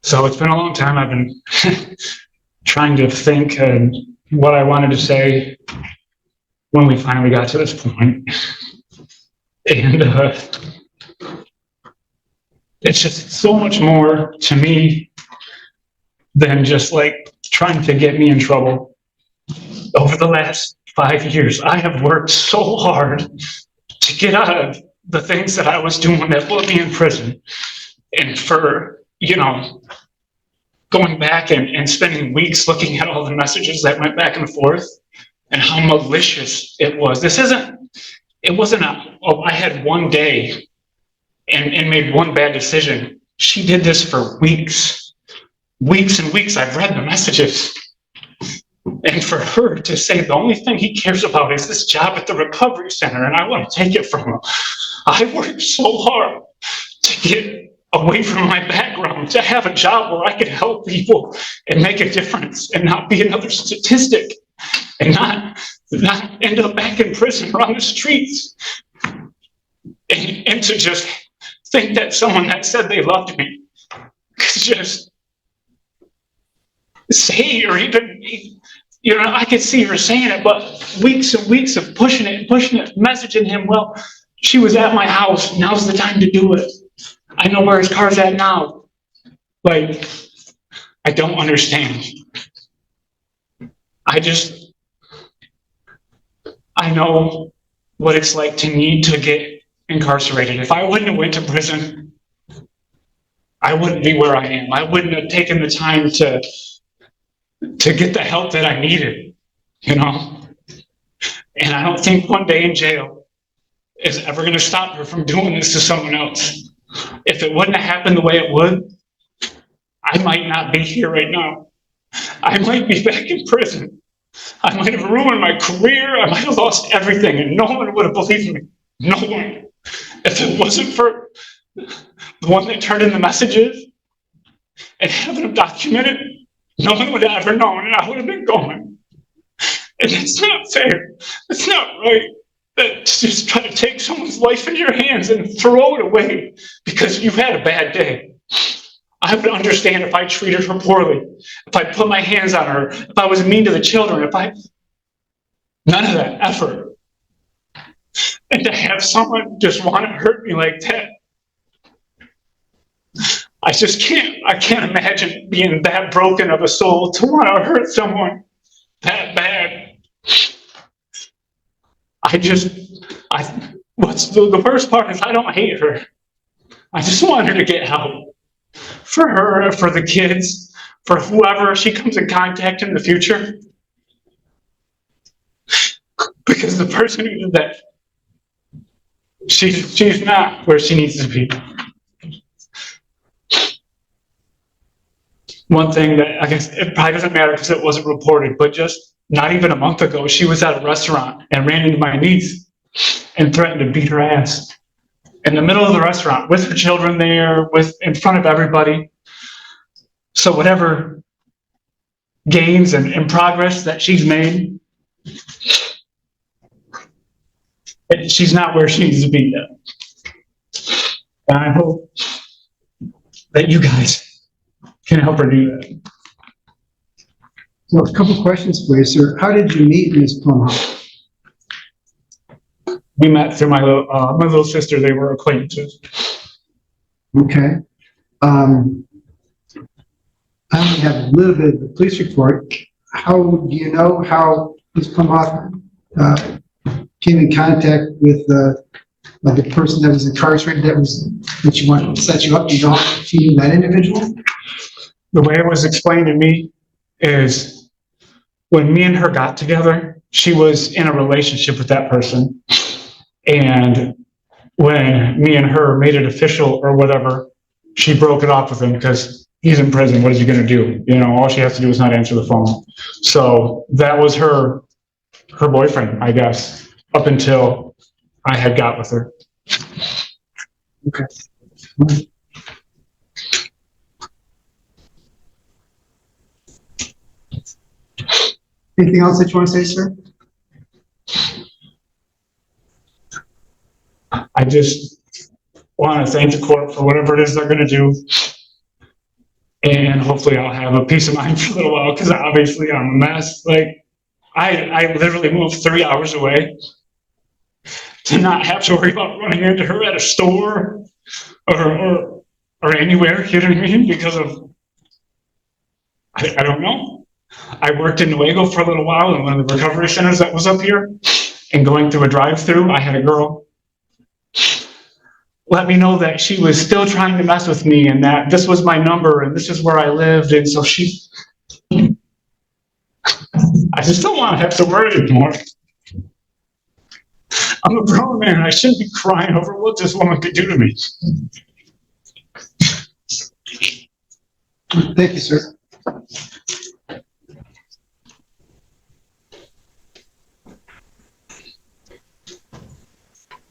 So it's been a long time. I've been trying to think and what I wanted to say when we finally got to this point. And it's just so much more to me than just like trying to get me in trouble. Over the last 5 years, I have worked so hard to get out of the things that I was doing that put me in prison. And for, going back and spending weeks looking at all the messages that went back and forth and how malicious it was. It wasn't I had one day and made one bad decision. She did this for weeks and weeks. I've read the messages. And for her to say the only thing he cares about is this job at the recovery center, and I want to take it from him. I worked so hard to get away from my background, to have a job where I could help people and make a difference and not be another statistic and not end up back in prison or on the streets. And to just think that someone that said they loved me could just say, or even, I could see her saying it, but weeks and weeks of pushing it, messaging him, well, she was at my house, now's the time to do it. I know where his car's at now. Like, I don't understand. I know what it's like to need to get incarcerated. If I wouldn't have went to prison, I wouldn't be where I am. I wouldn't have taken the time to get the help that I needed, And I don't think one day in jail is ever going to stop her from doing this to someone else. If it wouldn't have happened the way it would, I might not be here right now. I might be back in prison. I might have ruined my career. I might have lost everything, and no one would have believed me. No one. If it wasn't for the one that turned in the messages and having them documented, no one would have ever known, and I would have been going. And it's not fair. It's not right to just try to take someone's life into your hands and throw it away because you had a bad day. I would understand if I treated her poorly, if I put my hands on her, if I was mean to the children, none of that effort. And to have someone just want to hurt me like that, I can't imagine being that broken of a soul to want to hurt someone that bad. What's the worst part is I don't hate her. I just want her to get help. For her, for the kids, for whoever she comes in contact in the future. Because the person who did that, she's not where she needs to be. One thing that I guess it probably doesn't matter because it wasn't reported, but just not even a month ago, she was at a restaurant and ran into my niece and threatened to beat her ass in the middle of the restaurant with her children there, in front of everybody. So whatever gains and progress that she's made, she's not where she needs to be yet. And I hope that you guys can help her do that. So a couple questions for you, sir. How did you meet Ms. Plumhoff? We met through my little sister. They were acquaintances. Okay. I only have a little bit of the police report. How do you know how Ms. Plumhoff came in contact with the person that was incarcerated that you wanted to set you up? You know, she knew that individual? The way it was explained to me is when me and her got together, she was in a relationship with that person. And when me and her made it official or whatever, she broke it off with him because he's in prison. What is he going to do? All she has to do is not answer the phone. So that was her boyfriend, I guess, up until I had got with her. Okay. Anything else that you want to say, sir? I just want to thank the court for whatever it is they're going to do. and hopefully I'll have a peace of mind for a little while, because obviously I'm a mess. Like, I literally moved 3 hours away to not have to worry about running into her at a store or anywhere, you know what I mean? Because of, I don't know. I worked in Nuevo for a little while in one of the recovery centers that was up here, and going through a drive-through, I had a girl let me know that she was still trying to mess with me, and that this was my number and this is where I lived. And so I just don't want to have to worry anymore. I'm a grown man. I shouldn't be crying over what this woman could do to me. Thank you, sir.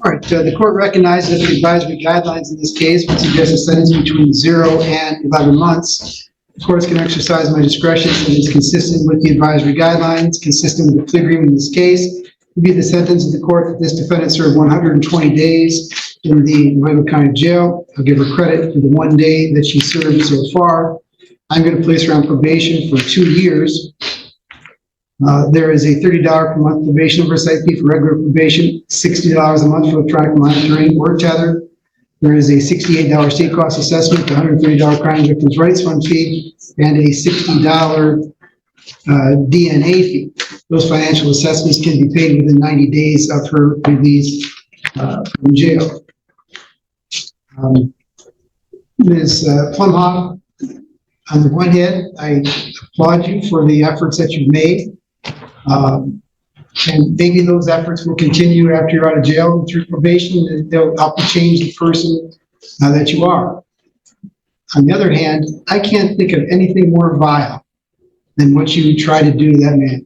All right, the court recognizes that the advisory guidelines in this case would suggest a sentence between 0 and 11 months. The courts can exercise my discretion so that it's consistent with the advisory guidelines, consistent with the plea agreement in this case. It would be the sentence of the court that this defendant served 120 days in the Nuevo County Jail. I'll give her credit for the 1 day that she served so far. I'm going to place her on probation for 2 years. There is a $30 per month probation oversight fee for regular probation, $60 a month for electronic monitoring or tether. There is a $68 state cost assessment, $130 crime victims' rights fund fee, and a $60 DNA fee. Those financial assessments can be paid within 90 days of her release from jail. Ms. Plumhoff, on the one hand, I applaud you for the efforts that you've made. And maybe those efforts will continue after you're out of jail and through probation, and they'll help you change the person that you are. On the other hand, I can't think of anything more vile than what you try to do to that man.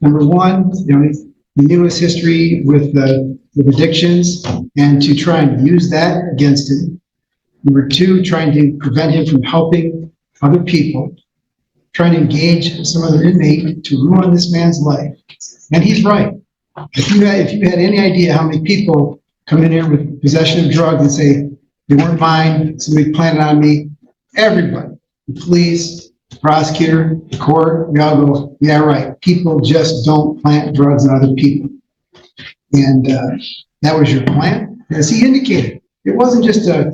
Number one, the newest history with addictions, and to try and use that against him. Number two, trying to prevent him from helping other people, trying to engage some other inmate to ruin this man's life. And he's right. If you had any idea how many people come in here with possession of drugs and say, they weren't mine, somebody planted on me, everybody, the police, the prosecutor, the court, we all go, yeah, right. People just don't plant drugs on other people. And that was your plan. As he indicated, it wasn't just a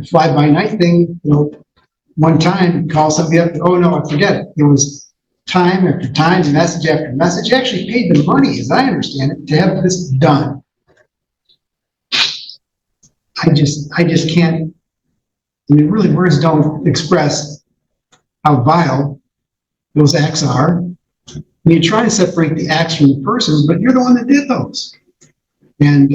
fly-by-night thing, one time, call somebody up, oh no, I forget it. It was time after time, message after message. You actually paid the money, as I understand it, to have this done. I just can't, really words don't express how vile those acts are. And you try to separate the acts from the person, but you're the one that did those. And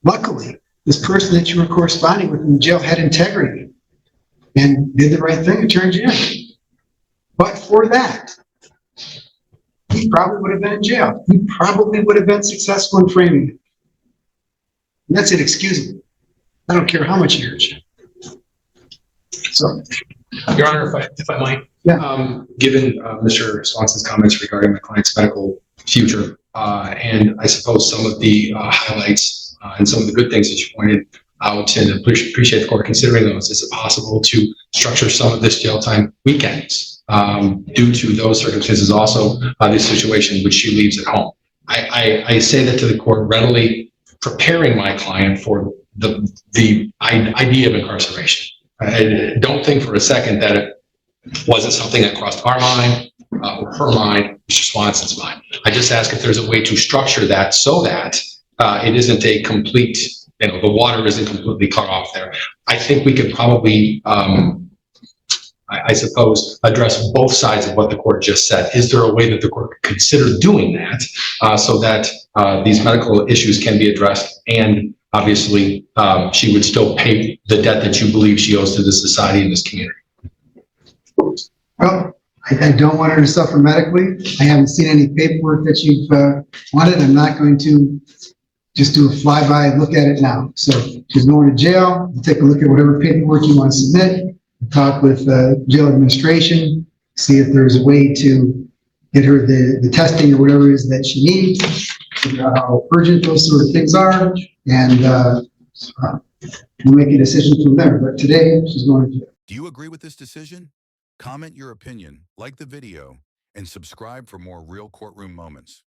luckily, this person that you were corresponding with in the jail had integrity and did the right thing and turned you in. But for that, he probably would have been in jail. He probably would have been successful in framing it. And that's inexcusable. I don't care how much he hurts you. So, Your Honor, if I might, yeah. Given Mr. Swanson's comments regarding my client's medical future, and I suppose some of the highlights and some of the good things that you pointed out, and appreciate the court considering those, is it possible to structure some of this jail time weekends due to those circumstances, also this situation which she leaves at home? I say that to the court, readily preparing my client for the idea of incarceration. I don't think for a second that it wasn't something that crossed our mind or her mind, Mr. Swanson's mind. I just ask if there's a way to structure that so that it isn't a complete, the water isn't completely cut off there. I think we could probably, I suppose, address both sides of what the court just said. Is there a way that the court could consider doing that so that these medical issues can be addressed, and obviously she would still pay the debt that you believe she owes to this society and this community? Well, I don't want her to suffer medically. I haven't seen any paperwork that you've wanted. I'm not going to just do a flyby look at it now. So she's going to jail. Take a look at whatever paperwork you want to submit. Talk with jail administration. See if there's a way to get her the testing or whatever it is that she needs. Figure out how urgent those sort of things are. And we'll make a decision from there. But today, she's going to jail. Do you agree with this decision? Comment your opinion, like the video, and subscribe for more real courtroom moments.